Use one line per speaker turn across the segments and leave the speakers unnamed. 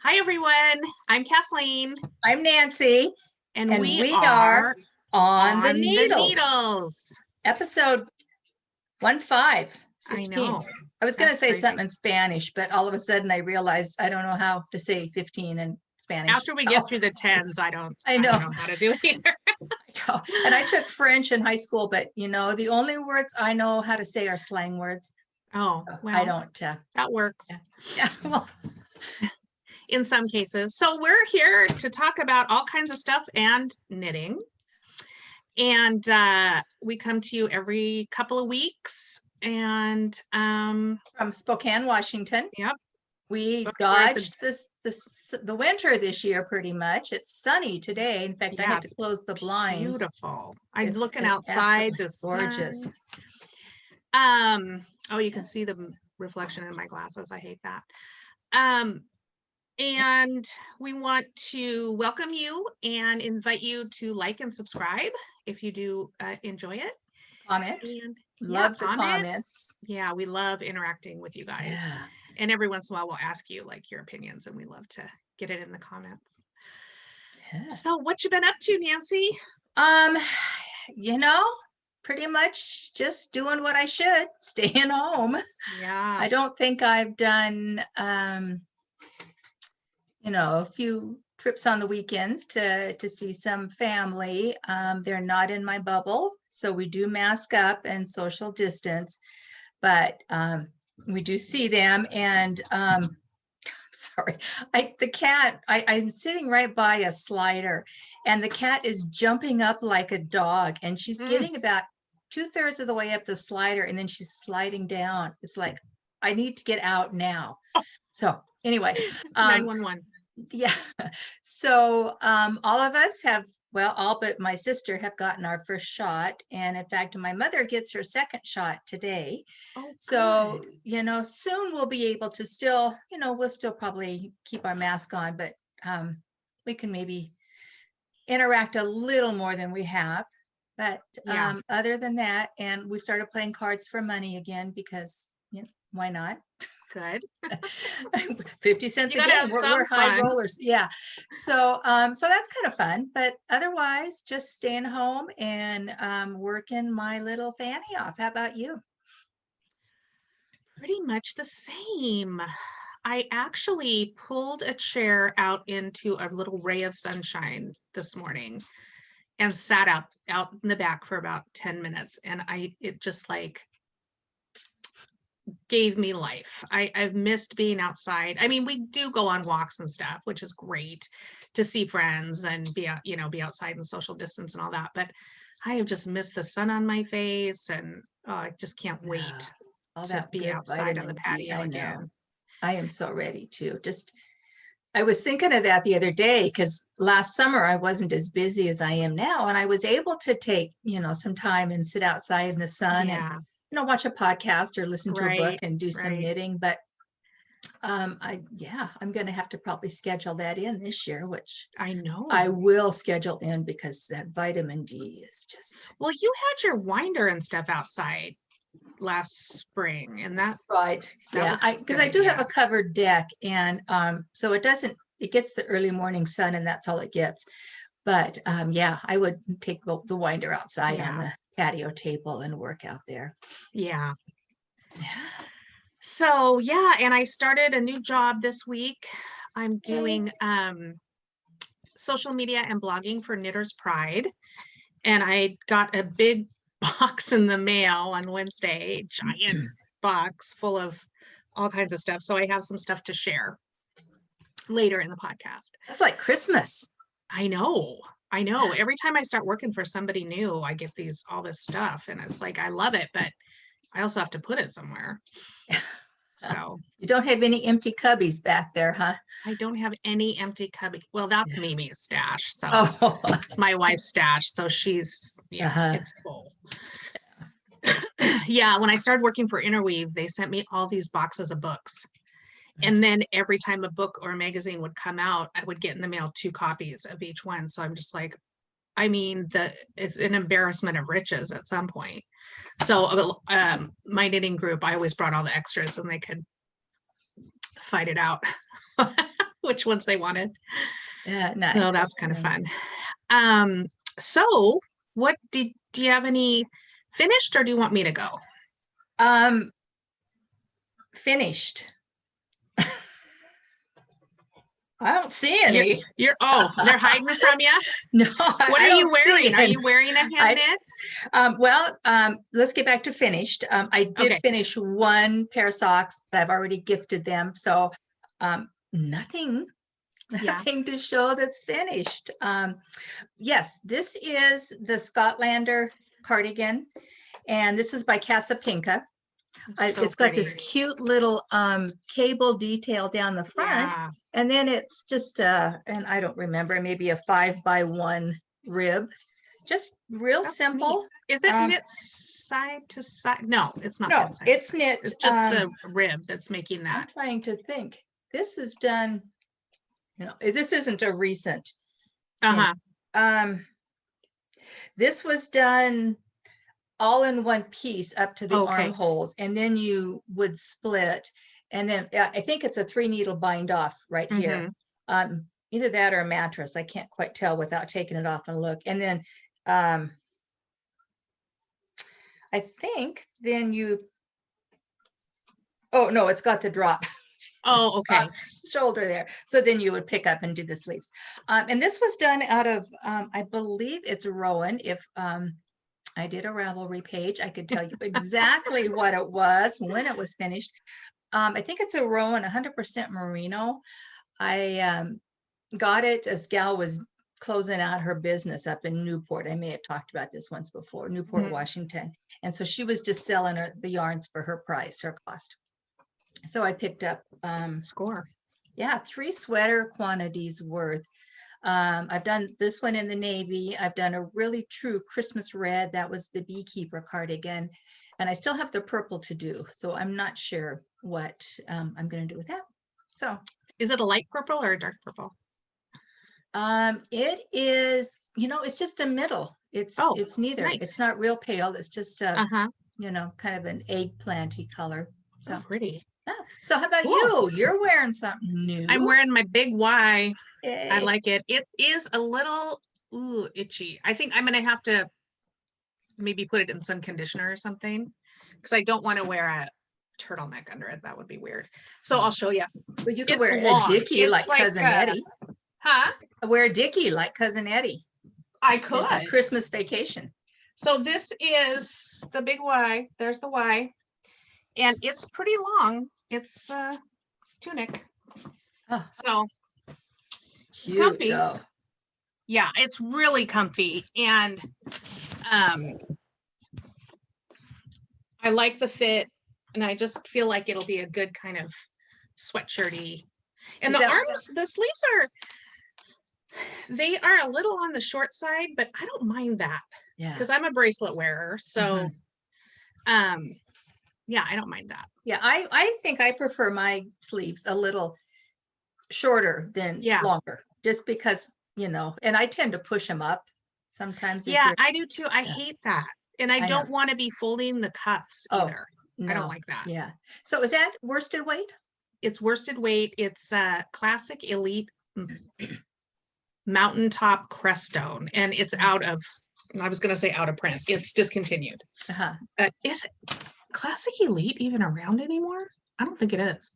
Hi, everyone. I'm Kathleen.
I'm Nancy,
and we are
on the
the needles.
Episode 15.
I know.
I was going to
That's
say
crazy.
something in Spanish, but all of a sudden I realized I don't know how to say 15 in Spanish.
After we get through the tens, I don't know how to do it either.
And I took French in high school, but the only words I know how to say are slang words.
Oh, well,
I don't.
That works.
Yeah. Well,
in some cases. So we're here to talk about all kinds of stuff and knitting. And we come to you every couple of weeks. And
from Spokane, Washington.
Yep.
We dodged the winter this year pretty much. It's sunny today. In fact, I had to close the blinds.
Beautiful. I'm looking outside. This
gorgeous.
Oh, you can see the reflection in my glasses. I hate that. And we want to welcome you and invite you to like and subscribe if you do enjoy it.
Comment.
And
love the comments.
Yeah, we love interacting with you guys. Yeah. And every once in a while we'll ask you like your opinions, and we love to get it in the comments. Yeah. So what you been up to, Nancy?
Pretty much just doing what I should, staying home.
Yeah.
I don't think I've done a few trips on the weekends to see some family. They're not in my bubble, so we do mask up and social distance, but we do see them. And sorry, the cat, I'm sitting right by a slider, and the cat is jumping up like a dog, and she's getting about 2/3 of the way up the slider, and then she's sliding down. It's like, I need to get out now. So anyway,
911.
Yeah. So all of us have, well, all but my sister have gotten our first shot. And in fact, my mother gets her second shot today.
Oh,
so, soon we'll be able to still, we'll still probably keep our mask on, but we can maybe interact a little more than we have. But other than that, and we started playing Cards for Money again because, why not?
Good.
50 cents again. We're high rollers. Yeah. So so that's kind of fun, but otherwise just staying home and working my little fanny off. How about you?
Pretty much the same. I actually pulled a chair out into a little ray of sunshine this morning and sat out in the back for about 10 minutes, and it just like gave me life. I've missed being outside. I mean, we do go on walks and stuff, which is great to see friends and be outside and social distance and all that. But I have just missed the sun on my face, and I just can't wait to be outside on the patio again.
I am so ready to. I was thinking of that the other day because last summer I wasn't as busy as I am now, and I was able to take some time and sit outside in the sun and watch a podcast or listen to a book and do some knitting. But I'm going to have to probably schedule that in this year, which
I know
I will schedule in because that vitamin D is just.
Well, you had your winder and stuff outside last spring, and that
because I do have a covered deck, and so it gets the early morning sun, and that's all it gets. But I would take the winder outside on the patio table and work out there.
Yeah. So and I started a new job this week. I'm doing social media and blogging for Knitters Pride, and I got a big box in the mail on Wednesday, giant box full of all kinds of stuff. So I have some stuff to share later in the podcast.
It's like Christmas.
I know. Every time I start working for somebody new, I get all this stuff, and it's like, I love it, but I also have to put it somewhere. So
you don't have any empty cubbies back there, huh?
I don't have any empty cubby. Well, that's Mimi's stash. So it's my wife's stash. So she's, it's full. When I started working for Interweave, they sent me all these boxes of books. And then every time a book or a magazine would come out, I would get in the mail 2 copies of each one. So I'm just like, it's an embarrassment of riches at some point. So my knitting group, I always brought all the extras, and they could fight it out which ones they wanted.
Yeah, nice.
So that's kind of fun. So what do you have any finished, or do you want me to go?
Finished. I don't see any.
They're hiding from you.
No,
What are you wearing? Are you wearing a hand knit?
Let's get back to finished. I did finish one pair of socks, but I've already gifted them. So nothing to show that's finished. Yes, this is the Scotlander cardigan, and this is by Casapinka. It's got this cute little cable detail down the front, and then it's just and I don't remember, maybe a 5x1 rib, just real simple.
Neat. Is it knit side to side? No, it's not.
No, it's knit.
It's just the rib that's making that.
I'm trying to think. This is done. This isn't a recent. This was done all in one piece up to the armholes, and then you would split, and then I think it's a 3-needle bind off right here. Either that or a mattress. I can't quite tell without taking it off and look. And then I think then oh no, it's got the drop.
Oh, okay.
Shoulder there. So then you would pick up and do the sleeves. And this was done out of, I believe it's Rowan. If I did a Ravelry page, I could tell you exactly what it was when it was finished. I think it's a Rowan 100% merino. I got it as Gal was closing out her business up in Newport. I may have talked about this once before, Newport, Washington. And so she was just selling the yarns for her price, her cost. So I picked up 3 sweater quantities worth. I've done this one in the navy. I've done a really true Christmas red. That was the beekeeper cardigan. And I still have the purple to do. So I'm not sure what I'm going to do with that. So
is it a light purple or a dark purple?
It is, it's just a middle. It's neither. Nice. It's not real pale. It's just a, kind of an eggplanty color. So
pretty.
Yeah. So how about you? You're wearing something new.
I'm wearing my big Y.
Yay.
I like it. It is a little itchy. I think I'm going to have to maybe put it in some conditioner or something, because I don't want to wear a turtleneck under it. That would be weird. So I'll show you.
But you can wear a dickie like Cousin Eddie.
Huh?
Wear a dickie like Cousin Eddie.
I could.
Christmas vacation.
So this is the big Y. There's the Y. And it's pretty long. It's tunic. So
cute,
comfy.
Though.
Yeah, it's really comfy. And I like the fit, and I just feel like it'll be a good kind of sweatshirty. And the arms, the sleeves they are a little on the short side, but I don't mind that. Yeah. Because I'm a bracelet wearer. So yeah, I don't mind that.
Yeah, I think I prefer my sleeves a little shorter than longer, just because, and I tend to push them up sometimes.
Yeah, I do too. I hate that. And I don't want to be folding the cuffs either. No. I don't like that.
Yeah. So is that worsted weight?
It's worsted weight. It's classic elite MountainTop Crestone. And it's out of, I was going to say out of print. It's discontinued. Is it Classic Elite even around anymore? I don't think it is.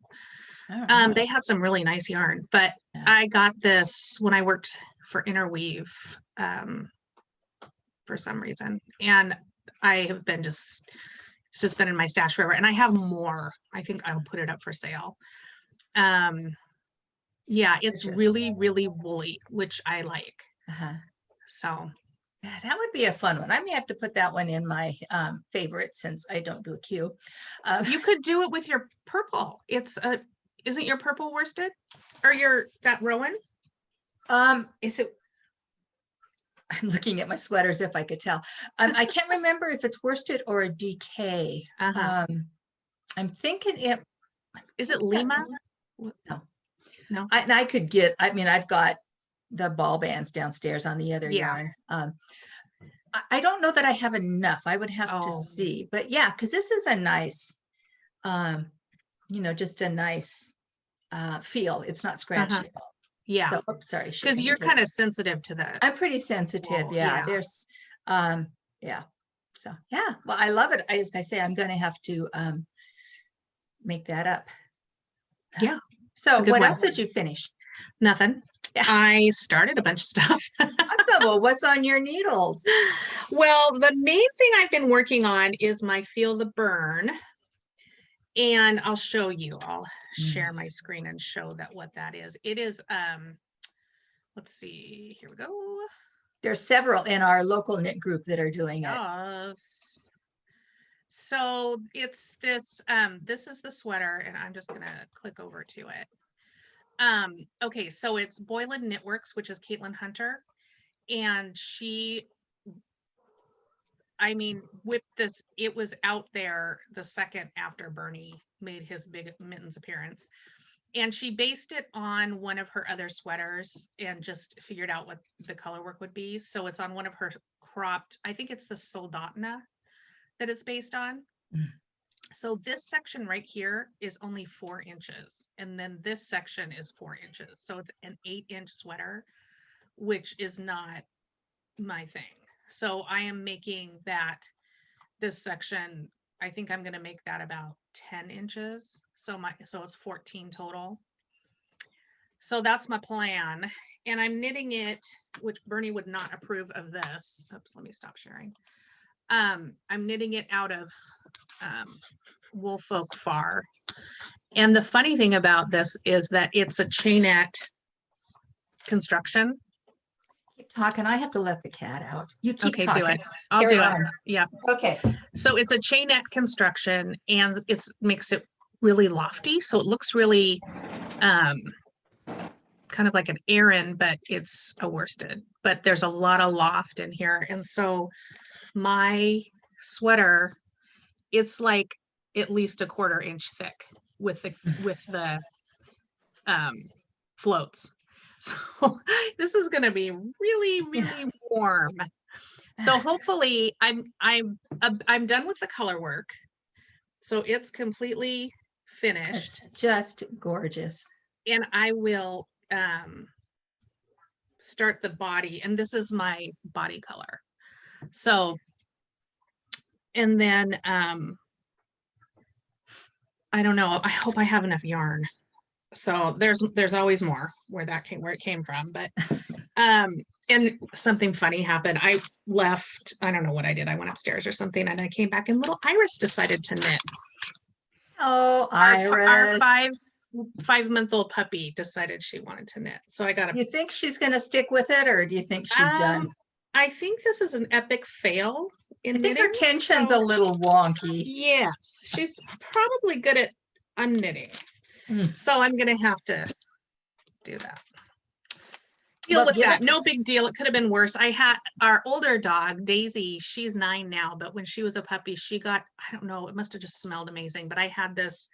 They had some really nice yarn, but I got this when I worked for Interweave for some reason, and I have been it's just been in my stash forever, and I have more. I think I'll put it up for sale. Yeah, it's really, really woolly, which I like. So
that would be a fun one. I may have to put that one in my favorite, since I don't do a queue.
You could do it with your purple. Isn't your purple worsted, or that Rowan?
Is it? I'm looking at my sweaters if I could tell. I can't remember if it's worsted or a DK. I'm thinking it.
Is it Lima?
No. I could get. I mean, I've got the ball bands downstairs on the other yarn. I don't know that I have enough. I would have to see, but yeah, because this is a nice, just a nice feel. It's not scratchy at all.
Yeah,
So, oops, sorry.
because you're kind of sensitive to that.
I'm pretty sensitive.
Wool,
Yeah.
yeah.
There's, yeah. So, yeah. Well, I love it. As I say, I'm going to have to make that up.
Yeah.
So
good
what
one.
else did you finish?
Nothing.
Yeah.
I started a bunch of stuff.
Awesome. Well, what's on your needles?
Well, the main thing I've been working on is my Feel the Burn. And I'll show you. I'll share my screen and show that what that is. It is, let's see, here we go.
There's several in our local knit group that are doing it.
Yes. So it's this, this is the sweater, and I'm just gonna click over to it. Okay, so it's Boyland Knitworks, which is Caitlin Hunter, and she, I mean, with this, it was out there the second after Bernie made his big mittens appearance. And she based it on one of her other sweaters and just figured out what the color work would be. So it's on one of her cropped, I think it's the Soldotna that it's based on. So this section right here is only 4 inches. And then this section is 4 inches. So it's an 8-inch sweater, which is not my thing. So I am making that, this section, I think I'm going to make that about 10 inches. So it's 14 total. So that's my plan. And I'm knitting it, which Bernie would not approve of this. Oops, let me stop sharing. I'm knitting it out of Woolfolk FÅR. And the funny thing about this is that it's a chainette construction.
Keep talking. I have to let the cat out. You keep
Okay,
talking.
do it. I'll
Carry
do
on.
it. Yeah.
Okay.
So it's a chainette construction, and it makes it really lofty. So it looks really kind of like an Aran, but it's a worsted. But there's a lot of loft in here. And so my sweater, it's like at least a 1/4 inch thick with the floats. So this is going to be really, really warm. So hopefully I'm done with the color work. So it's completely finished.
It's just gorgeous.
And I will start the body, and this is my body color. So, and then I don't know, I hope I have enough yarn. So there's always more where it came from, but and something funny happened. I left, I don't know what I did. I went upstairs or something, and I came back, and little Iris decided to knit.
Oh, Iris.
Our 5-month-old puppy decided she wanted to knit. So I got
You think she's going to stick with it, or do you think she's done?
I think this is an epic fail in
I think
knitting.
her tension's a little wonky.
Yes, she's probably good at unknitting. So I'm going to have to do that. Deal with that. No big deal. It could have been worse. I had our older dog, Daisy, she's 9 now, but when she was a puppy, she got, I don't know, it must have just smelled amazing, but I had this,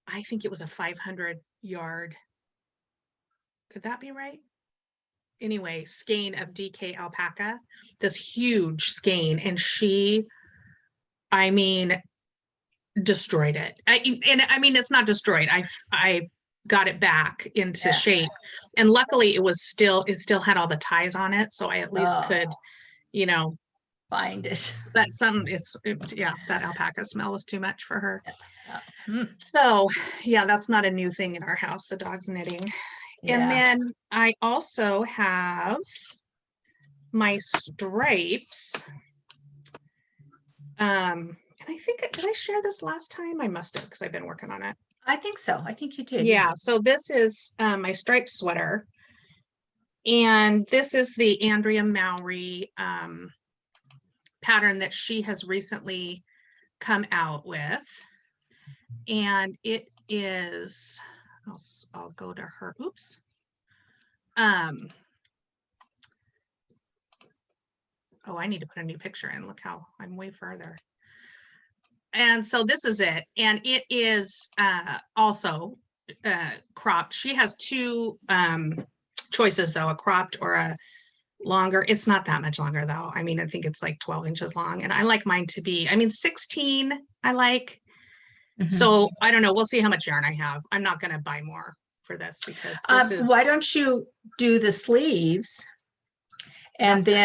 I think it was a 500-yard. Could that be right? Anyway, skein of DK alpaca, this huge skein, and she, I mean, destroyed it. I mean, it's not destroyed. I got it back into shape, and luckily it still had all the ties on it, so I at least could, you know,
find it.
But that alpaca smell was too much for her. So yeah, that's not a new thing in our house, the dog's knitting. And then I also have my stripes. And I think, did I share this last time? I must have, because I've been working on it.
I think so. I think you did.
Yeah. So this is my striped sweater. And this is the Andrea Mowry pattern that she has recently come out with. And it is, I'll go to her. Oops. Oh, I need to put a new picture in. Look how I'm way further. And so this is it. And it is also cropped. She has 2 choices though, a cropped or a longer. It's not that much longer though. I mean, I think it's like 12 inches long, and I like mine to be, I mean, 16 I like,
Mhm.
So I don't know. We'll see how much yarn I have. I'm not going to buy more for this because this is
Why don't you do the sleeves and
that's a good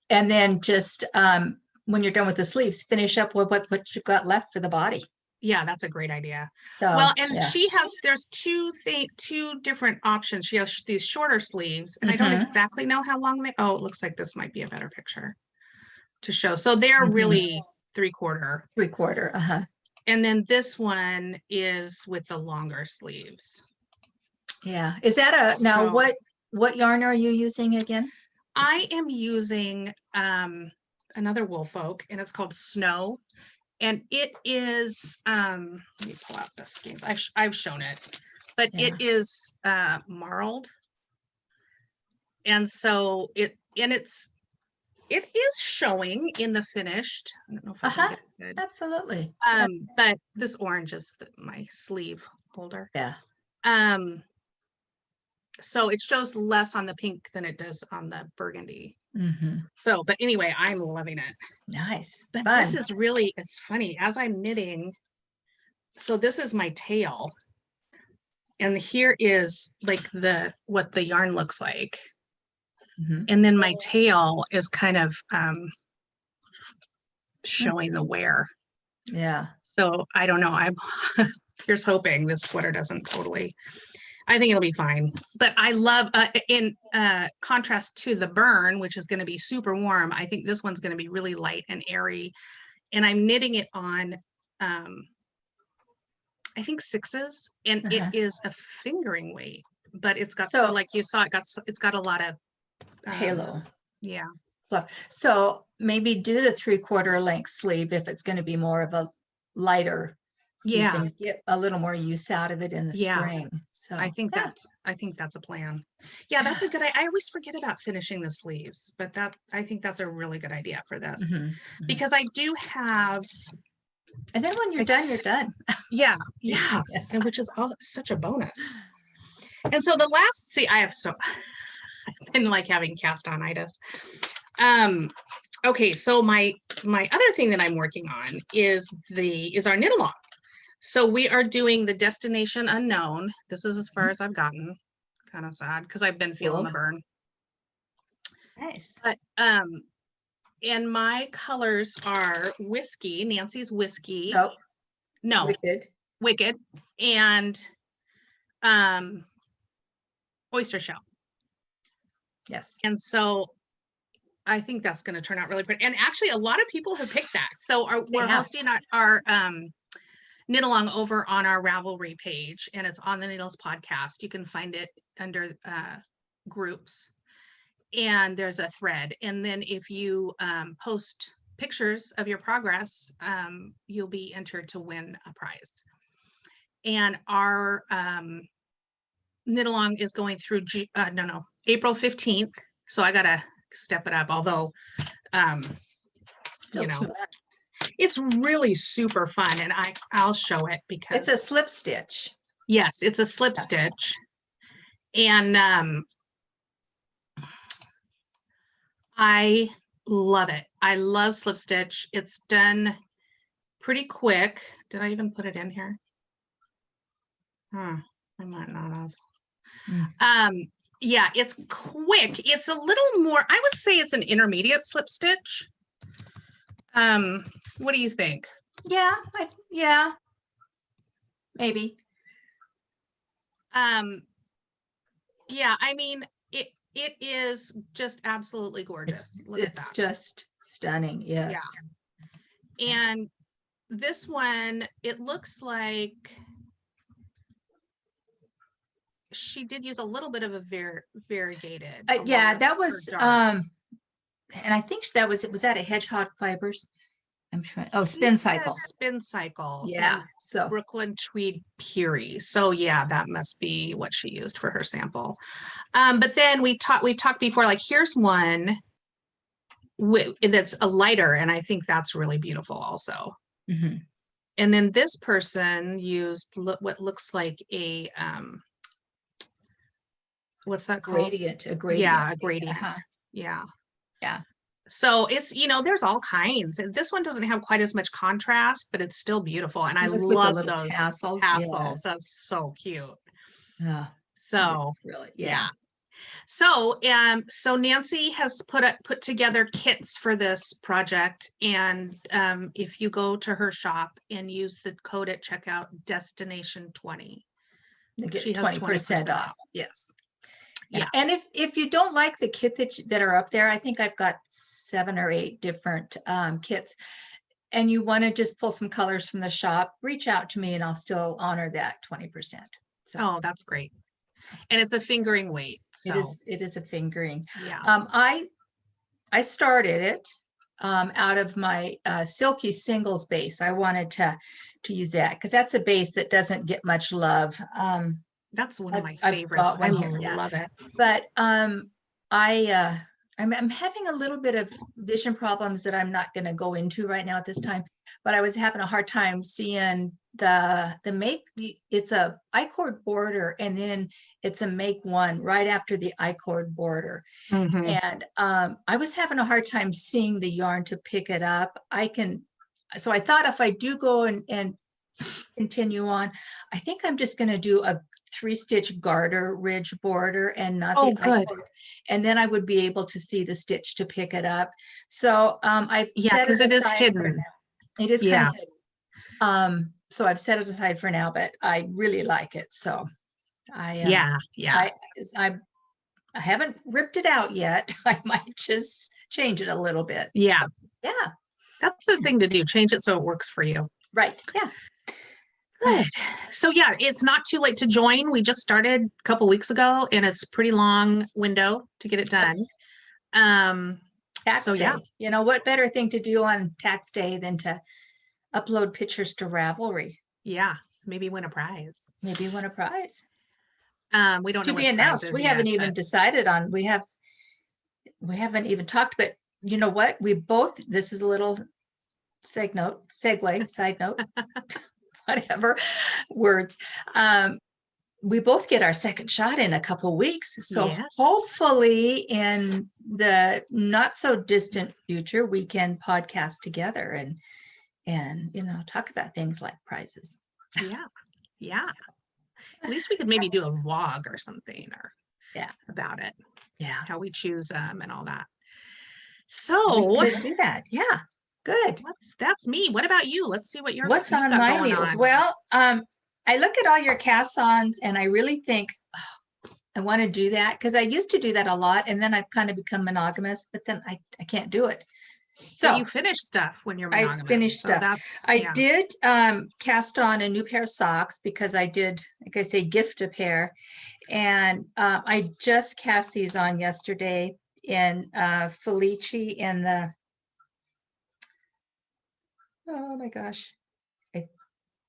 then
idea.
just when you're done with the sleeves, finish up with what you've got left for the body.
Yeah, that's a great idea.
So,
Well, and
yeah.
there's two different options. She has these shorter sleeves, and I don't
Mhm.
exactly know how long they, oh, it looks like this might be a better picture to show. So they're
Mhm.
really 3/4.
3/4. Uh-huh.
And then this one is with the longer sleeves.
Yeah. Is that now
So
what yarn are you using again?
I am using another Woolfolk, and it's called Snow. And it is, let me pull out the skeins. I've shown it, but
Yeah.
it is marled. And so it is showing in the finished. I don't know if I can get it good.
Absolutely.
But this orange is my sleeve holder.
Yeah.
So it shows less on the pink than it does on the burgundy.
Mm-hmm.
So, but anyway, I'm loving it.
Nice.
But
Fun.
this is really, it's funny as I'm knitting. So this is my tail. And here is like what the yarn looks like.
Mhm.
And then my tail is kind of showing the wear.
Yeah.
So I don't know. I'm here's hoping this sweater doesn't totally, I think it'll be fine. But I love, in contrast to the Bern, which is going to be super warm, I think this one's going to be really light and airy. And I'm knitting it on, I think 6s, and it is a fingering weight, but it's got, so like you saw, it's got a lot of
halo.
Yeah.
So maybe do the 3/4 length sleeve if it's going to be more of a lighter. So you can get a little more use out of it in the spring. So
I think that's a plan. Yeah, that's a good, I always forget about finishing the sleeves, but I think that's a really good idea for this. Because I do have,
and then when you're done, you're done.
Yeah. And which is such a bonus. And so the last, I've been like having Caston-itis. Okay, so my other thing that I'm working on is our knit along. So we are doing the Destination Unknown. This is as far as I've gotten. Kind of sad because I've been feeling the burn.
Nice.
But and my colors are Whiskey, Nancy's Whiskey. No. Wicked. And Oyster Shell.
Yes.
And so I think that's going to turn out really pretty. And actually a lot of people have picked that. So we're hosting our knit along over on our Ravelry page, and it's on the Needles podcast. You can find it under groups, and there's a thread. And then if you post pictures of your progress, you'll be entered to win a prize. And our knit along is going through April 15th. So I gotta step it up, although
Still
it's really super fun, and I'll show it because
it's a slip stitch.
Yes, it's a slip stitch. And I love it. I love slip stitch. It's done pretty quick. Did I even put it in here? I might not have. Yeah, it's quick. It's a little more, I would say it's an intermediate slip stitch. What do you think?
Yeah, maybe.
Yeah, I mean, it is just absolutely gorgeous.
It's just stunning. Yes.
Yeah. And this one, it looks like she did use a little bit of a variegated.
Yeah, that was and I think it was at a Hedgehog Fibers. I'm trying. Oh, Spin Cycle.
Spin Cycle.
Yeah. So
Brooklyn Tweed Puri. So yeah, that must be what she used for her sample. But then we talked before, like here's one that's a lighter, and I think that's really beautiful also. And then this person used what looks like a what's that called?
A gradient.
Yeah, a gradient. Yeah. So it's, there's all kinds. And this one doesn't have quite as much contrast, but it's still beautiful. And I
Look with the
love
little
those
tassels,
tassels.
yes.
That's so cute.
Ah,
So
really,
yeah.
yeah.
So Nancy has put together kits for this project. And if you go to her shop and use the code at checkout, destination 20,
You get
she has
20% off. Yes.
Yeah.
And if you don't like the kit that are up there, I think I've got 7 or 8 different kits, and you want to just pull some colors from the shop, reach out to me and I'll still honor that 20%. So
Oh, that's great. And it's a fingering weight. So
it is a fingering.
yeah.
I started it out of my silky singles base. I wanted to use that because that's a base that doesn't get much love.
That's one of my
I've
favorites.
got
I
one here, yeah.
love it.
But I'm having a little bit of vision problems that I'm not going to go into right now at this time. But I was having a hard time seeing the make. It's a I-cord border, and then it's a make one right after the I-cord border.
Mhm.
And I was having a hard time seeing the yarn to pick it up. So I thought if I do go and continue on, I think I'm just going to do a 3-stitch garter ridge border and not the
good.
I-cord, and then I would be able to see the stitch to pick it up. So I've set
because it is hidden.
for now. It is kind of hidden. So I've set it aside for now, but I really like it. So I haven't ripped it out yet. I might just change it a little bit.
Yeah.
So, yeah.
That's the thing to do. Change it so it works for you.
Right. Yeah.
Good. So yeah, it's not too late to join. We just started a couple weeks ago, and it's pretty long window to get it done.
Tax
So
day.
yeah.
You know, what better thing to do on tax day than to upload pictures to Ravelry?
Yeah. Maybe win a prize.
Maybe win a prize.
We don't know
To be
what the prize
announced.
is
We
yet,
haven't even
but
decided on. We haven't even talked. But you know what? This is a little side note, whatever words. We both get our second shot in a couple weeks. So
yes.
hopefully in the not so distant future, we can podcast together and talk about things like prizes.
Yeah. Yeah. At least we could maybe do a vlog or something about it.
Yeah.
How we choose them and all that. So
we could do that. Yeah. Good.
That's me. What about you? Let's see what
What's on my needles. Well, I look at all your cast-ons and I really think, I want to do that because I used to do that a lot, and then I've kind of become monogamous, but then I can't do it.
So you finish stuff when you're monogamous.
I finished stuff. I did cast on a new pair of socks because I did, like I say, gift a pair. And I just cast these on yesterday in Felici in the, oh my gosh,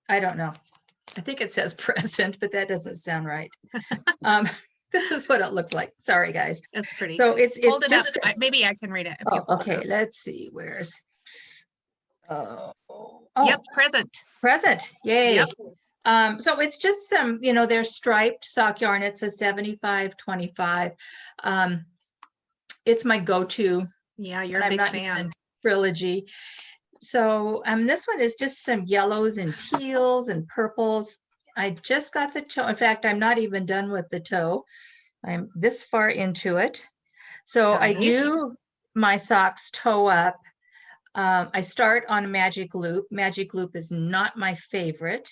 I don't know. I think it says present, but that doesn't sound right. This is what it looks like. Sorry, guys.
It's pretty.
So it's
Hold it
just
up. Maybe I can read it.
Okay, let's see. Where's
yep, present.
Yay.
Yep.
So it's just some, they're striped sock yarn. It's a 75-25. It's my go-to.
Yeah, you're a big fan.
Trilogy. So this one is just some yellows and teals and purples. I just got the toe. In fact, I'm not even done with the toe. I'm this far into it. So nice. I do my socks toe up. I start on a magic loop. Magic loop is not my favorite,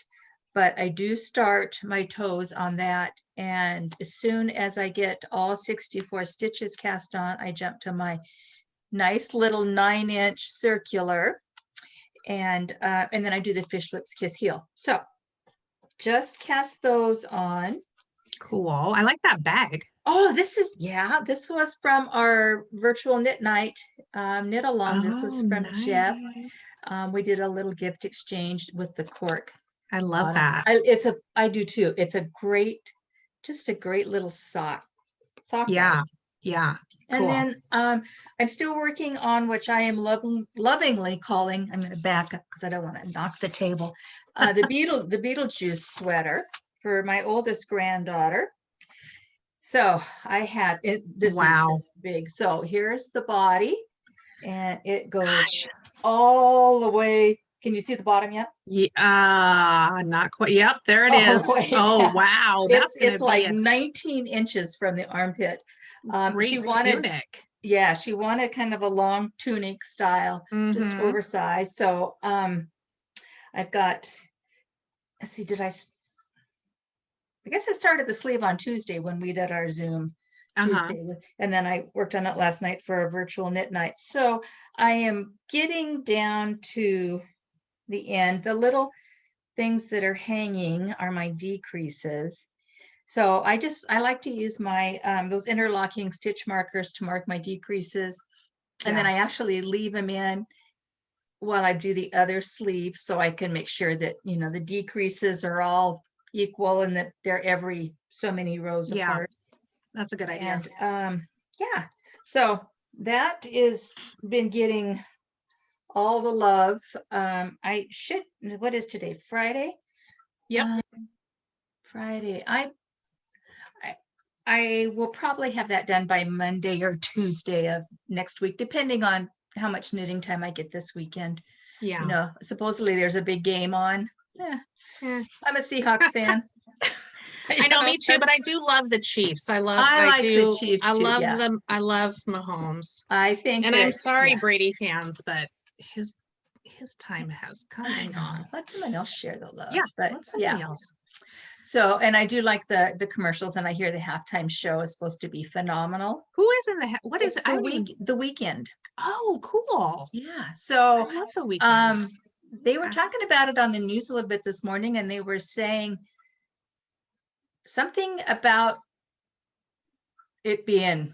but I do start my toes on that. And as soon as I get all 64 stitches cast on, I jump to my nice little 9-inch circular. And then I do the fish lips kiss heel. So just cast those on.
Cool. I like that bag.
Oh, this was from our virtual knit night, knit along. This was from Jeff. We did a little gift exchange with the cork.
I love that.
I do too. It's just a great little sock.
Yeah.
Bag.
Yeah.
And then I'm still working on, which I am lovingly calling, I'm going to back up because I don't want to knock the table, the Beetlejuice sweater for my oldest granddaughter. So I have it. This is big. So here's the body. and it goes
Gosh.
all the way. Can you see the bottom yet?
Yeah, not quite. Yep, there it
All
is.
the way
Oh,
down.
wow. That's going to
It's
be
like
a
19 inches from the armpit. She
great
wanted,
tunic.
yeah, she wanted kind of a long tunic style, just
Mhm.
oversized. So I've got, let's see, I guess I started the sleeve on Tuesday when we did our Zoom Tuesday, and then I worked on it last night for a virtual knit night. So I am getting down to the end. The little things that are hanging are my decreases. So I like to use my those interlocking stitch markers to mark my decreases, and then
Yeah.
I actually leave them in while I do the other sleeve, so I can make sure that, you know, the decreases are all equal and that they're every so many rows
Yeah,
apart.
that's a good idea.
And yeah, so that is been getting all the love. I should, what is today? Friday?
Yep.
Friday. I will probably have that done by Monday or Tuesday of next week, depending on how much knitting time I get this weekend.
Yeah.
You know, supposedly there's a big game on.
Eh.
I'm a Seahawks fan.
I know, me too, but I do love the Chiefs. I
like the Chiefs
I
too,
love
yeah.
them. I love Mahomes.
I think
And I'm
that,
sorry,
yeah,
Brady fans, but his time has come
I
and
know.
gone.
Let someone else share the love.
Yeah,
But
let somebody
yeah.
else.
So, and I do like the commercials, and I hear the halftime show is supposed to be phenomenal.
Who is in what is
It's
it? I don't even.
the weekend.
Oh, cool.
Yeah. So
I love the weekend.
they were talking about it on the news a little bit this morning, and they were saying something about it being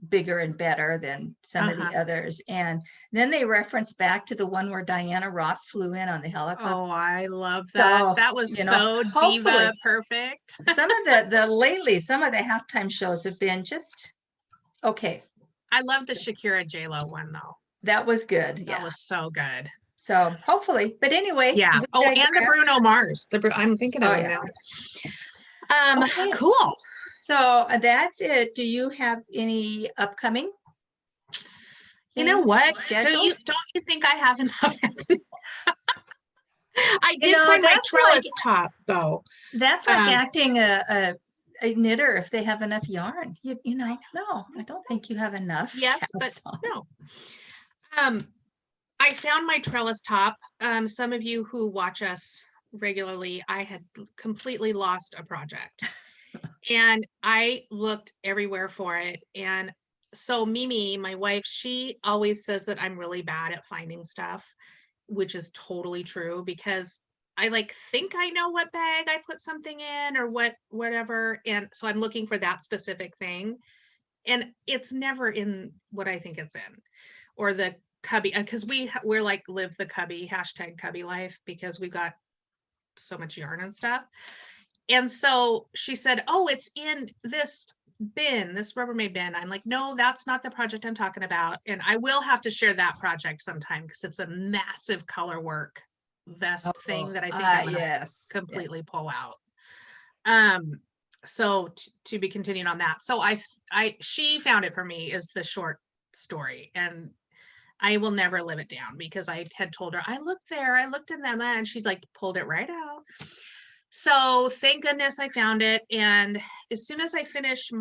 bigger and better than some of the others. And then they referenced back to the one where Diana Ross flew in on the helicopter.
Oh, I love that.
So,
That was
you know,
so
hopefully
diva perfect.
some of some of the halftime shows have been just okay.
I love the Shakira J-Lo one though.
That was good.
That
Yeah.
was so good.
So hopefully, but anyway.
Yeah.
we
Oh, and the
digress.
Bruno Mars. I'm thinking of
Oh,
him
yeah.
now.
Okay.
Cool.
So that's it. Do you have any upcoming?
You know what?
Scheduled?
Don't you think I have enough? I did
know,
find my
that's
trellis
like-
top though.
That's like acting a knitter if they have enough yarn. You know, no, I don't think you have enough.
Yes, but no. I found my trellis top. Some of you who watch us regularly, I had completely lost a project. And I looked everywhere for it. And so Mimi, my wife, she always says that I'm really bad at finding stuff, which is totally true because I think I know what bag I put something in or whatever. And so I'm looking for that specific thing. And it's never in what I think it's in, or the cubby, because we're like live the cubby, #cubby life, because we've got so much yarn and stuff. And so she said, oh, it's in this bin, this Rubbermaid bin. I'm like, no, that's not the project I'm talking about. And I will have to share that project sometime because it's a massive color work vest thing that I think I'm gonna completely pull out. So to be continued on that. So she found it for me is the short story, and I will never live it down because I had told her I looked there, I looked in them, and she pulled it right out. So thank goodness I found it. And as soon as I finish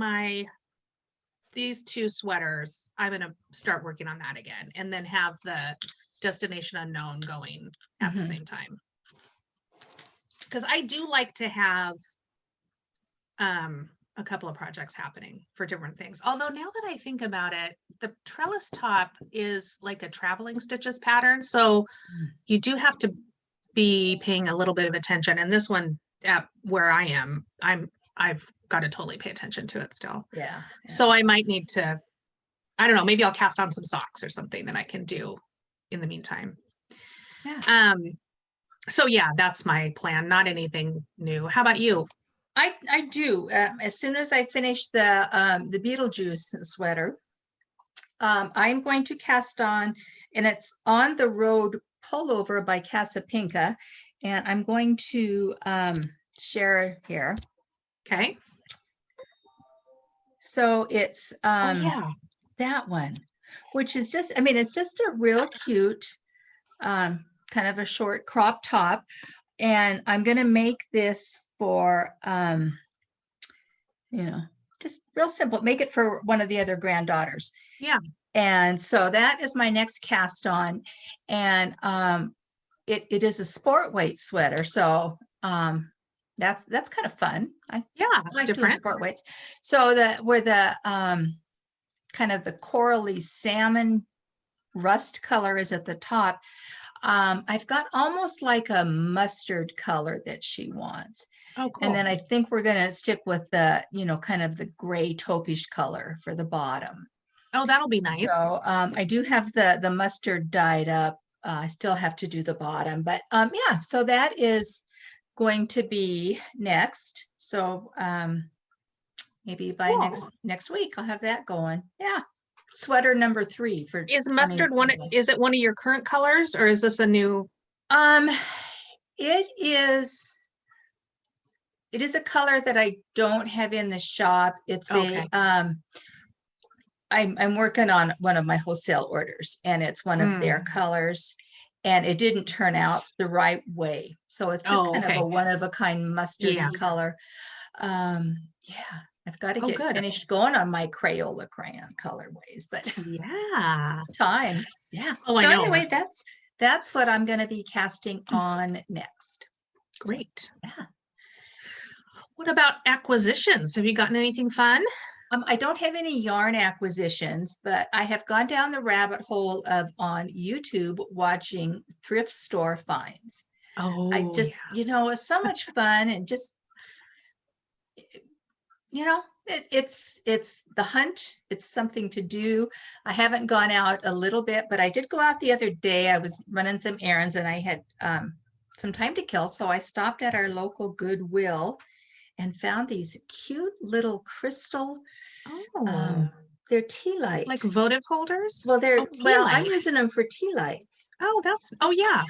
these 2 sweaters, I'm going to start working on that again and then have the Destination Unknown going at the same time. Because I do like to have a couple of projects happening for different things. Although now that I think about it, the trellis top is like a traveling stitches pattern. So you do have to be paying a little bit of attention. And this one at where I am, I've got to totally pay attention to it still.
Yeah.
So I might need to, I don't know, maybe I'll cast on some socks or something that I can do in the meantime.
Yeah.
So yeah, that's my plan. Not anything new. How about you?
I do. As soon as I finish the Beetlejuice sweater, I'm going to cast on, and it's On the Road Pullover by Casapinka, and I'm going to share here.
Okay.
So it's
Oh yeah,
that one. which is just, I mean, it's just a real cute, kind of a short crop top. And I'm going to make this for, just real simple, make it for one of the other granddaughters.
Yeah.
And so that is my next cast on. And it is a sport weight sweater. So that's kind of fun. I like doing sport weights. So where the kind of the corally salmon rust color is at the top, I've got almost like a mustard color that she wants.
Oh, cool.
And then I think we're going to stick with the, kind of the gray taupish color for the bottom.
Oh, that'll be nice.
So I do have the mustard dyed up. I still have to do the bottom, but yeah, so that is going to be next. So maybe by next week I'll have that going. Yeah. Sweater number 3 for
is mustard is it one of your current colors, or is this a new?
It is a color that I don't have in the shop. It's I'm working on one of my wholesale orders, and it's one of their colors, and it didn't turn out the right way. So it's just kind of a one-of-a-kind mustardy color. Yeah, I've got to get finished going on my Crayola crayon colorways, but time. Yeah.
Oh,
so
I know.
Anyway, that's what I'm going to be casting on next.
Great.
So, yeah.
What about acquisitions? Have you gotten anything fun?
I don't have any yarn acquisitions, but I have gone down the rabbit hole of on YouTube watching thrift store finds.
Oh,
I just, it's so much fun, and just, it's the hunt. It's something to do. I haven't gone out a little bit, but I did go out the other day. I was running some errands, and I had some time to kill. So I stopped at our local Goodwill and found these cute little crystal, they're tea light.
Like votive holders?
Well, I'm using them for tea lights.
Oh, yeah.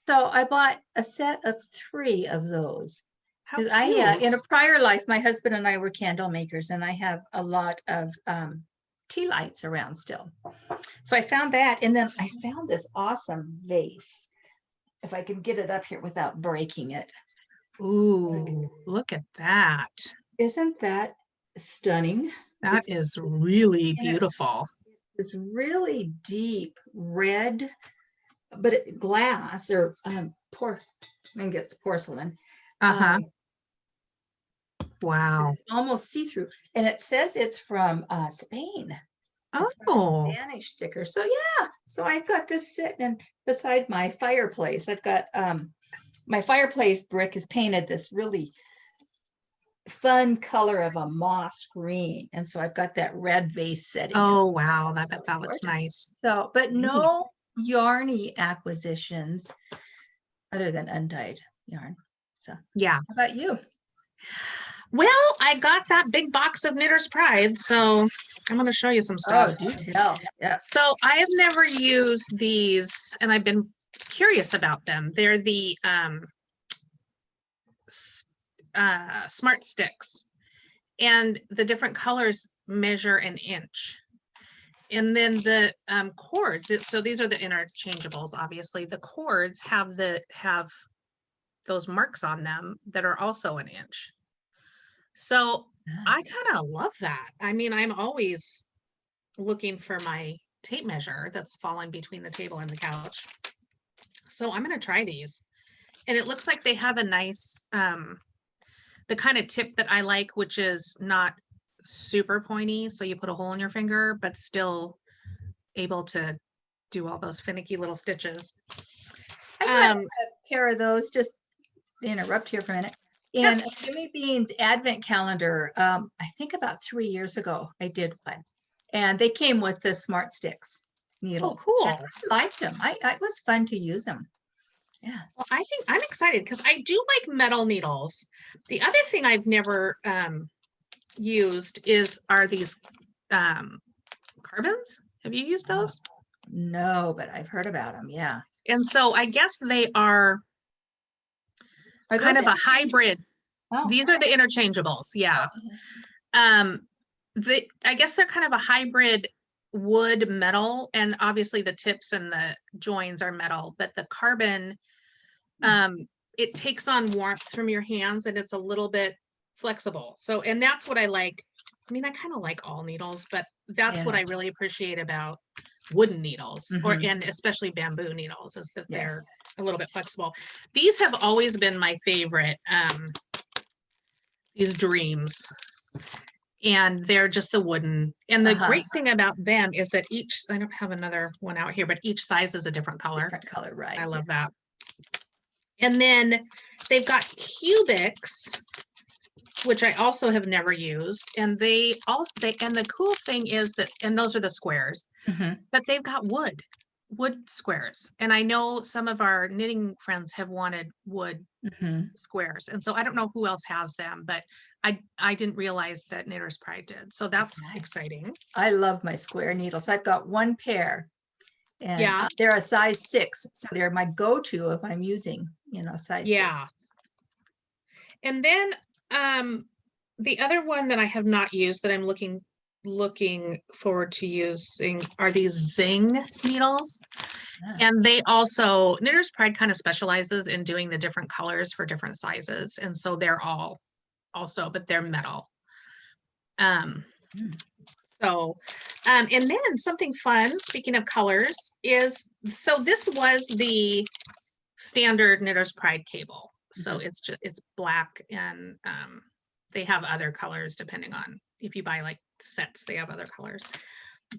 So I bought a set of 3 of those.
How cute.
In a prior life, my husband and I were candle makers, and I have a lot of tea lights around still. So I found that, and then I found this awesome vase. If I can get it up here without breaking it.
Ooh, look at that.
Isn't that stunning?
That is really beautiful.
It's really deep red, but glass or I think it's porcelain.
Wow.
It's almost see-through. And it says it's from Spain. It's
from a
Spanish sticker. So yeah. So I got this sitting beside my fireplace. I've got my fireplace brick is painted this really fun color of a moss green, and so I've got that red vase setting.
Oh wow, that looks nice.
So, but no yarny acquisitions other than undyed yarn. So
yeah.
How about you?
Well, I got that big box of Knitter's Pride, so I'm going to show you some stuff.
Oh, do tell. Yes.
So I have never used these, and I've been curious about them. They're the smart sticks, and the different colors measure an inch. And then the cords, so these are the interchangeables, obviously. The cords have those marks on them that are also an inch. So I kind of love that. I mean, I'm always looking for my tape measure that's fallen between the table and the couch. So I'm going to try these. And it looks like they have a nice, the kind of tip that I like, which is not super pointy. So you put a hole in your finger, but still able to do all those finicky little stitches.
I got a pair of those, just to interrupt here for a minute. In a Jimmy Bean's advent calendar, I think about 3 years ago, I did one. And they came with the smart sticks needles.
Oh, cool.
And I liked them. It was fun to use them. Yeah.
Well, I think I'm excited because I do like metal needles. The other thing I've never used are these carbons. Have you used those?
No, but I've heard about them. Yeah.
And so I guess they are kind of a hybrid. Oh, these are the interchangeables. Yeah. I guess they're kind of a hybrid wood metal, and obviously the tips and the joins are metal, but the carbon, it takes on warmth from your hands and it's a little bit flexible. So, and that's what I like. I mean, I kind of like all needles, but that's what I really appreciate about wooden needles, or and especially bamboo needles, is that they're a little bit flexible. These have always been my favorite, these dreams. And they're just the wooden. And the great thing about them is that each, I don't have another one out here, but each size is a different color.
Different color, right.
I love that. And then they've got cubics, which I also have never used. And they also, and the cool thing is that, and those are the squares, but they've got wood squares. And I know some of our knitting friends have wanted wood squares. And so I don't know who else has them, but I didn't realize that Knitter's Pride did. So that's exciting.
I love my square needles. I've got one pair, and they're a size 6. So they're my go-to if I'm using, you know, size 6.
And then the other one that I have not used that I'm looking forward to using are these Zing needles. And they also, Knitter's Pride kind of specializes in doing the different colors for different sizes. And so they're all also, but they're metal. And then something fun, speaking of colors, is, so this was the standard Knitter's Pride cable. So it's just, it's black, and they have other colors depending on, if you buy like sets, they have other colors.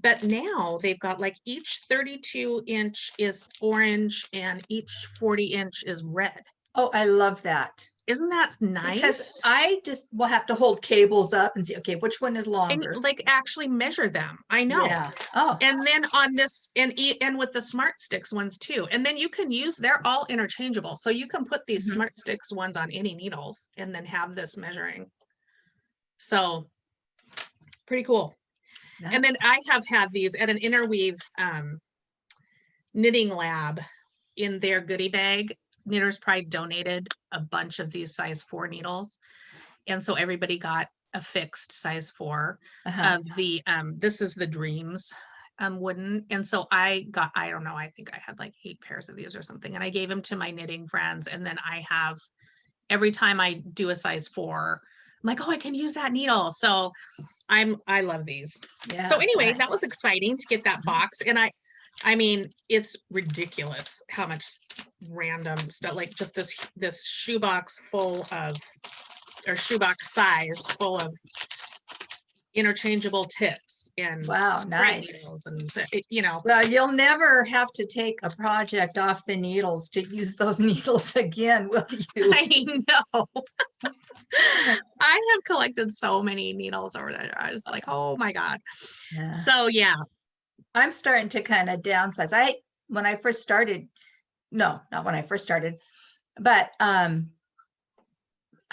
But now they've got like each 32-inch is orange and each 40-inch is red.
Oh, I love that.
Isn't that nice?
Because I just will have to hold cables up and see, okay, which one is longer?
And like actually measure them. I know.
Yeah. Oh.
And then on this, and with the Smart Sticks ones too. And then you can use, they're all interchangeable. So you can put these Smart Sticks ones on any needles and then have this measuring. So pretty cool. Nice. And then I have had these at an Interweave knitting lab in their goodie bag. Knitter's Pride donated a bunch of these size 4 needles. And so everybody got a fixed size 4 of the, this is the Dreams wooden. And so I got, I don't know, I think I had like 8 pairs of these or something. And I gave them to my knitting friends. And then I have, every time I do a size 4, I'm like, oh, I can use that needle. So I love these. Yeah, so anyway, that was exciting to get that box. And I mean, it's ridiculous how much random stuff, like just this shoebox full of, or shoebox size full of interchangeable tips and
nice.
And you know.
Well, you'll never have to take a project off the needles to use those needles again, will you?
I know. I have collected so many needles over there. I was like, oh my God. Yeah. So yeah.
I'm starting to kind of downsize. When I first started, no, not when I first started, but I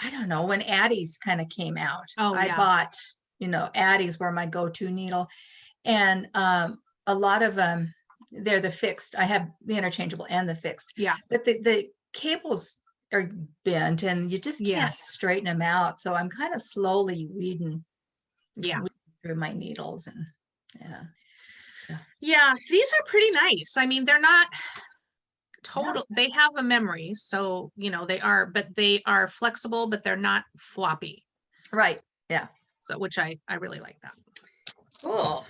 don't know, when Addie's kind of came out, I bought, you know, Addie's were my go-to needle. And a lot of them, they're the fixed. I have the interchangeable and the fixed.
Yeah.
But the cables are bent and you just can't straighten them out. So I'm kind of slowly weeding through my needles, and
yeah, these are pretty nice. I mean, they're not total, they have a memory, so you know they are, but they are flexible, but they're not floppy.
Right. Yeah.
So which I really like that.
Cool.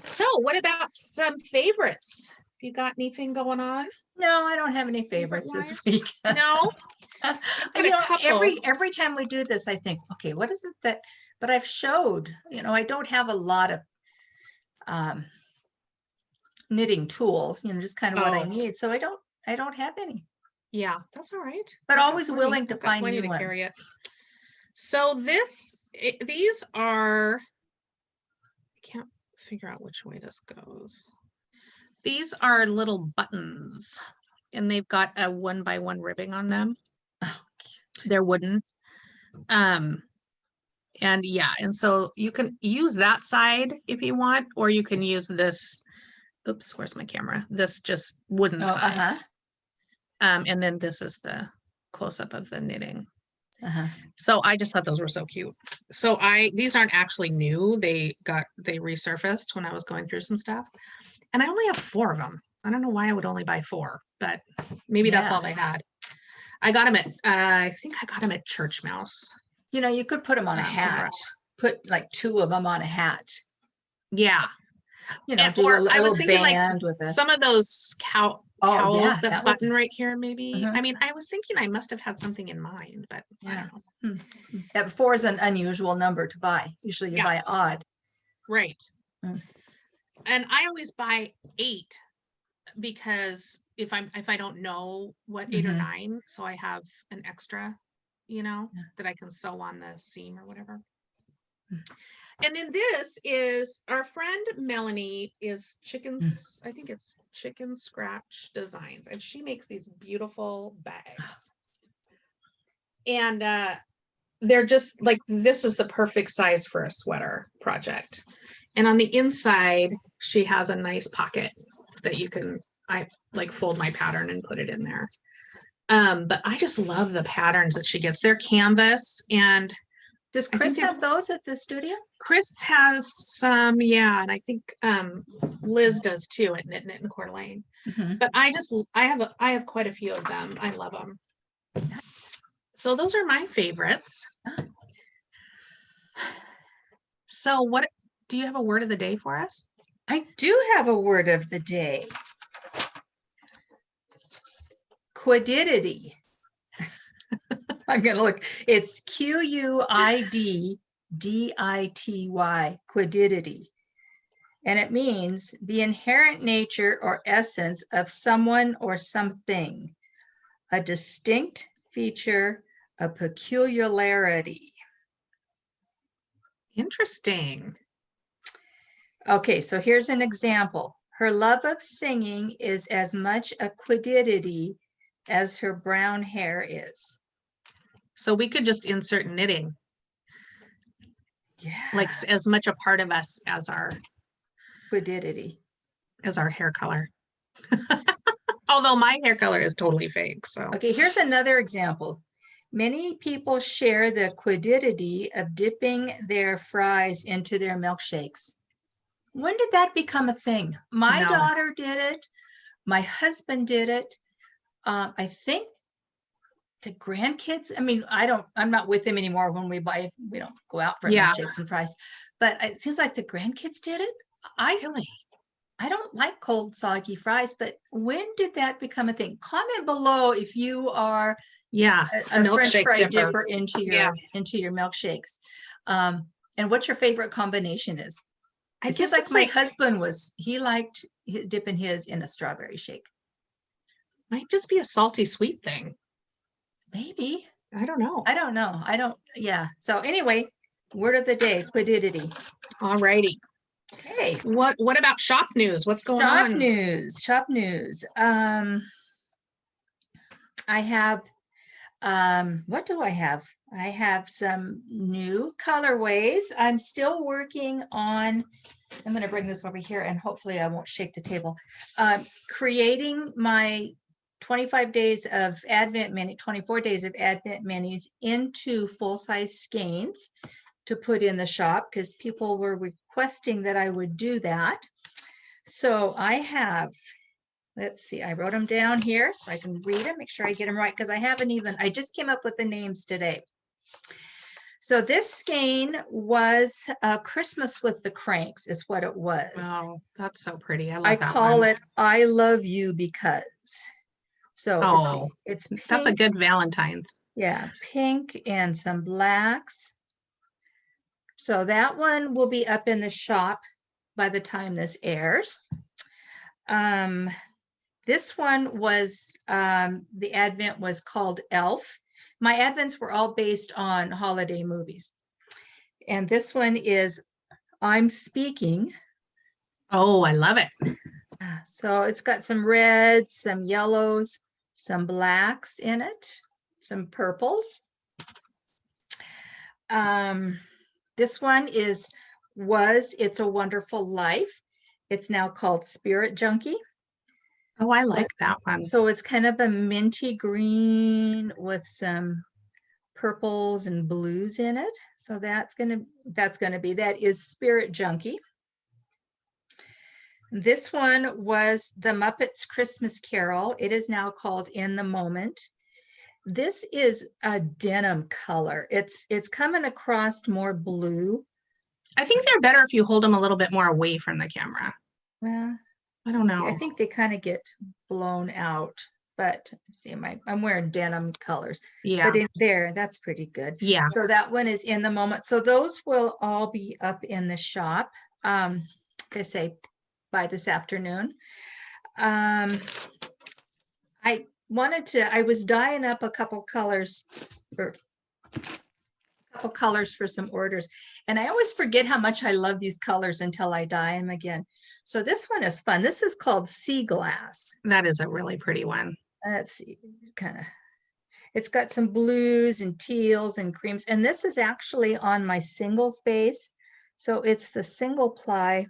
So what about some favorites? You got anything going on?
No, I don't have any favorites this week.
No.
You know, every time we do this, I think, okay, what is it that, but I've showed, you know, I don't have a lot of knitting tools, you know, just kind of what I need. So I don't have any.
Yeah, that's all right.
But always willing to find new ones. Carry it.
So these are, I can't figure out which way this goes. These are little buttons, and they've got a 1x1 ribbing on them. Oh, they're wooden. And yeah, and so you can use that side if you want, or you can use this. Oops, where's my camera? This just wooden side. And then this is the close-up of the knitting. So I just thought those were so cute. So these aren't actually new. They resurfaced when I was going through some stuff. And I only have 4 of them. I don't know why I would only buy 4, but maybe that's all they had. I got them at, I think I got them at Church Mouse.
You know, you could put them on a hat, put like 2 of them on a hat.
Yeah.
You know, do a little band with
some of those cowls that button right here, maybe. I mean, I was thinking I must have had something in mind, but I don't know.
Yeah, 4 is an unusual number to buy. Usually you buy odd.
Right. And I always buy 8 because if I don't know what 8 or 9, so I have an extra, you know, that I can sew on the seam or whatever. And then this is our friend Melanie is I think it's Chicken Scratch Designs, and she makes these beautiful bags. And they're just like, this is the perfect size for a sweater project. And on the inside, she has a nice pocket that I like fold my pattern and put it in there. But I just love the patterns that she gets. They're canvas. And
does Chris have those at the studio?
Chris has some, yeah, and I think Liz does too at Knit and Coeur d'Alene. But I have quite a few of them. I love them.
Nice.
So those are my favorites. So what do you have a word of the day for us?
I do have a word of the day. Quiddity. I'm going to look. It's Q-U-I-D-D-I-T-Y, quiddity. And it means the inherent nature or essence of someone or something, a distinct feature, a peculiarity.
Interesting.
Okay, so here's an example. Her love of singing is as much a quiddity as her brown hair is.
So we could just insert knitting.
Yeah.
Like as much a part of us as our
quiddity.
As our hair color. Although my hair color is totally fake. So
okay, here's another example. Many people share the quiddity of dipping their fries into their milkshakes. When did that become a thing? My daughter did it. My husband did it. I think the grandkids, I mean, I'm not with them anymore when we don't go out for milkshakes and fries, but it seems like the grandkids did it. I don't like cold, soggy fries, but when did that become a thing? Comment below if you are a French fry dipper into your milkshakes. And what your favorite combination is. It seems like my husband he liked dipping his in a strawberry shake.
Might just be a salty sweet thing.
Maybe.
I don't know.
Yeah. So anyway, word of the day, quiddity.
All righty.
Okay.
What about shop news? What's going on?
Shop news. I have, what do I have? I have some new colorways. I'm still working on, I'm going to bring this over here and hopefully I won't shake the table. Creating my 25 days of Advent mini, 24 days of Advent minis into full-size skeins to put in the shop because people were requesting that I would do that. So I have, let's see, I wrote them down here so I can read them, make sure I get them right because I just came up with the names today. So this skein was Christmas with the Cranks is what it was.
Oh, that's so pretty. I
call it I Love You Because. So it's pink.
That's a good Valentine's.
Yeah, pink and some blacks. So that one will be up in the shop by the time this airs. This one was, the Advent was called Elf. My Advents were all based on holiday movies. And this one is I'm Speaking.
Oh, I love it.
So it's got some reds, some yellows, some blacks in it, some purples. This one was It's a Wonderful Life. It's now called Spirit Junkie.
Oh, I like that one.
So it's kind of a minty green with some purples and blues in it. So that is Spirit Junkie. This one was the Muppets Christmas Carol. It is now called In the Moment. This is a denim color. It's coming across more blue.
I think they're better if you hold them a little bit more away from the camera.
Well,
I don't know.
I think they kind of get blown out, but see, I'm wearing denim colors.
Yeah.
But in there, that's pretty good.
Yeah.
So that one is In the Moment. So those will all be up in the shop, like I say, by this afternoon. I was dyeing up a couple colors for some orders, and I always forget how much I love these colors until I dye them again. So this one is fun. This is called Sea Glass.
That is a really pretty one.
Let's see, it's got some blues and teals and creams, and this is actually on my singles base. So it's the single ply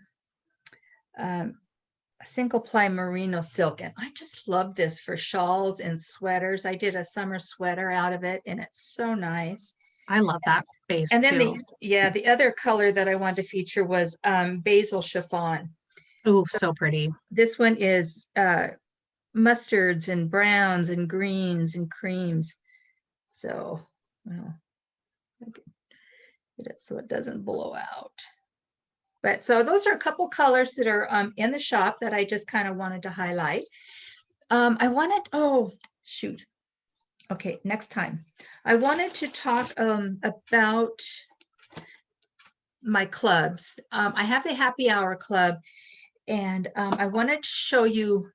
merino silk, and I just love this for shawls and sweaters. I did a summer sweater out of it, and it's so nice.
I love that base
And then
too.
the other color that I wanted to feature was basil chiffon.
Oh, so pretty.
This one is mustards and browns and greens and creams. So, well, get it so it doesn't blow out. But so those are a couple colors that are in the shop that I just kind of wanted to highlight. Oh, shoot. Okay, next time. I wanted to talk about my clubs. I have the Happy Hour Club, and I wanted to show you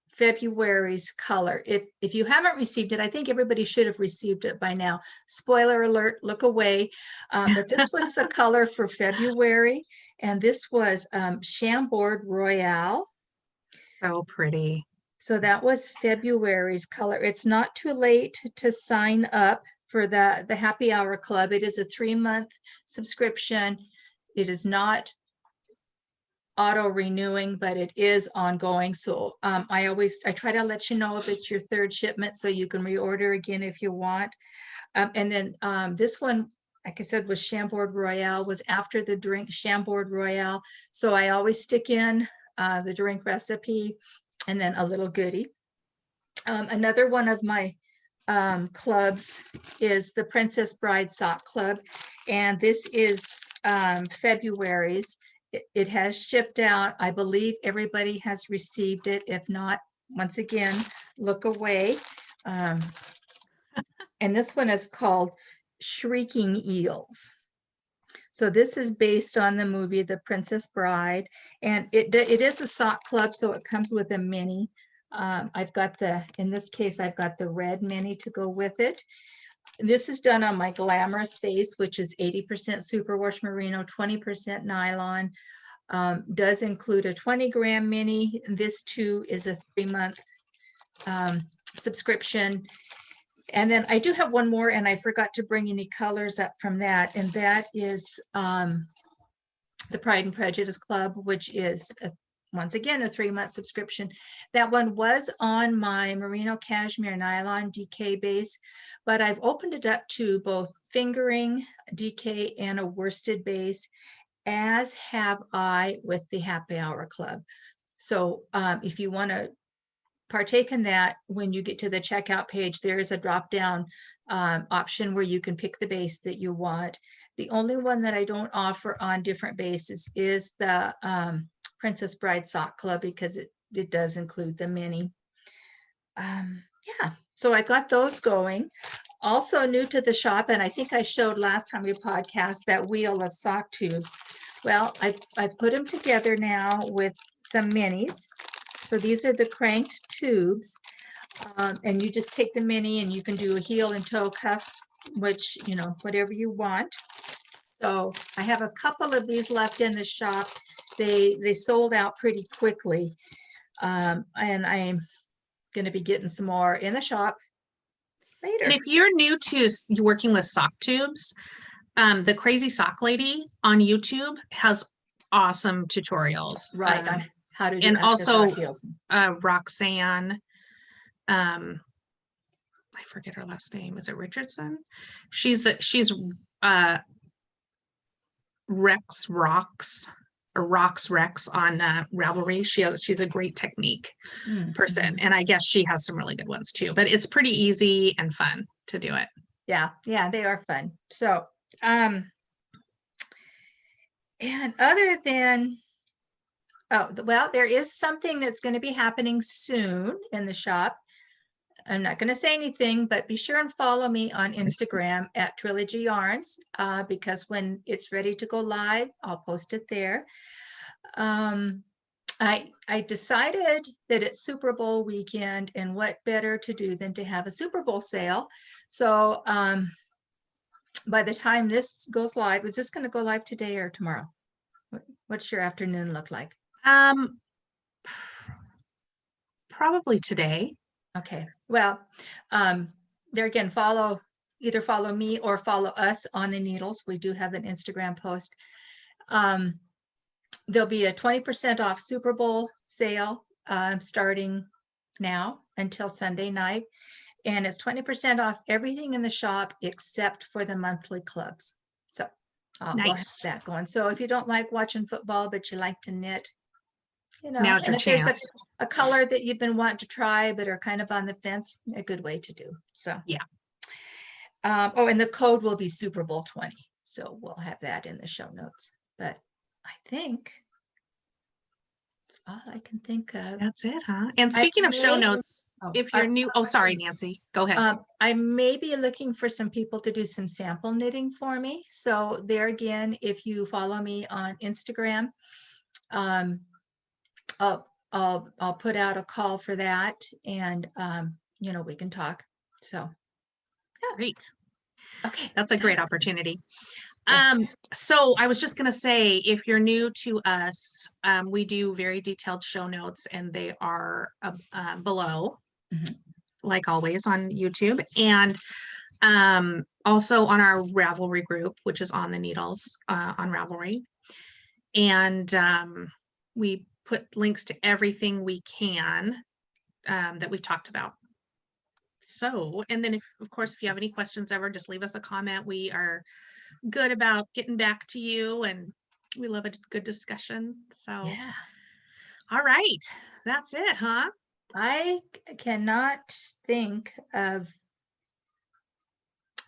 February's color. If you haven't received it, I think everybody should have received it by now. Spoiler alert, look away. But this was the color for February, and this was Chambord Royale.
So pretty.
So that was February's color. It's not too late to sign up for the Happy Hour Club. It is a 3-month subscription. It is not auto renewing, but it is ongoing. So I try to let you know if it's your 3rd shipment so you can reorder again if you want. And then this one, like I said, was Chambord Royale, was after the drink Chambord Royale. So I always stick in the drink recipe and then a little goodie. Another one of my clubs is the Princess Bride Sock Club, and this is February's. It has shipped out. I believe everybody has received it. If not, once again, look away. And this one is called Shrieking Eels. So this is based on the movie The Princess Bride, and it is a sock club, so it comes with a mini. In this case, I've got the red mini to go with it. This is done on my glamorous base, which is 80% superwash merino, 20% nylon. Does include a 20-gram mini. This too is a 3-month subscription. And then I do have one more, and I forgot to bring any colors up from that, and that is the Pride and Prejudice Club, which is once again a 3-month subscription. That one was on my merino cashmere nylon DK base, but I've opened it up to both fingering DK and a worsted base, as have I with the Happy Hour Club. So if you want to partake in that, when you get to the checkout page, there is a drop-down option where you can pick the base that you want. The only one that I don't offer on different bases is the Princess Bride Sock Club, because it does include the mini. Yeah, so I got those going. Also new to the shop, and I think I showed last time we podcast, that wheel of sock tubes. Well, I've put them together now with some minis. So these are the cranked tubes, and you just take the mini and you can do a heel and toe cuff, which, whatever you want. So I have a couple of these left in the shop. They sold out pretty quickly, and I'm going to be getting some more in the shop later.
And if you're new to working with sock tubes, the Crazy Sock Lady on YouTube has awesome tutorials.
Right. On how to do
and also
heels.
Roxanne, I I forget her last name. Is it Richardson? She's Rex Rocks or Rocks Rex on Ravelry. She's a great technique person, and I guess she has some really good ones too. But it's pretty easy and fun to do it.
Yeah, they are fun. So, and other than, well, there is something that's going to be happening soon in the shop. I'm not going to say anything, but be sure and follow me on Instagram at Trilogy Yarns, because when it's ready to go live, I'll post it there. I decided that it's Super Bowl weekend, and what better to do than to have a Super Bowl sale. So by the time this goes live, is this going to go live today or tomorrow? What's your afternoon look like?
Probably today.
Okay, well, there again, either follow me or follow us on the needles. We do have an Instagram post. There'll be a 20% off Super Bowl sale starting now until Sunday night. And it's 20% off everything in the shop except for the monthly clubs. So we'll have that going. So if you don't like watching football, but you like to knit,
now's your
and if there's
chance.
a color that you've been wanting to try but are kind of on the fence, a good way to do. So
yeah.
And the code will be Super Bowl 20. So we'll have that in the show notes. But I think that's all I can think of.
That's it, huh? And speaking of show notes, if you're new, sorry, Nancy, go ahead.
I may be looking for some people to do some sample knitting for me. So there again, if you follow me on Instagram, I'll put out a call for that, and we can talk. So yeah.
Great.
Okay.
That's a great opportunity.
Yes.
So I was just going to say, if you're new to us, we do very detailed show notes, and they are below, like always on YouTube, and also on our Ravelry group, which is on the needles on Ravelry. And we put links to everything we can that we've talked about. So, and then of course, if you have any questions ever, just leave us a comment. We are good about getting back to you, and we love a good discussion. So
yeah.
All right, that's it, huh?
I cannot think of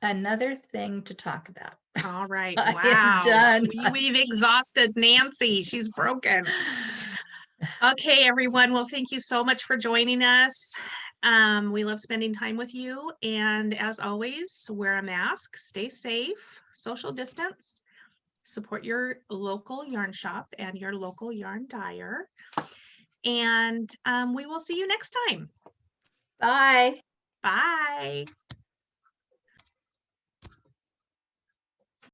another thing to talk about.
All right.
I
Wow.
am done.
We've exhausted Nancy. She's broken. Okay, everyone. Well, thank you so much for joining us. We love spending time with you. And as always, wear a mask, stay safe, social distance, support your local yarn shop and your local yarn dyer. And we will see you next time.
Bye.
Bye.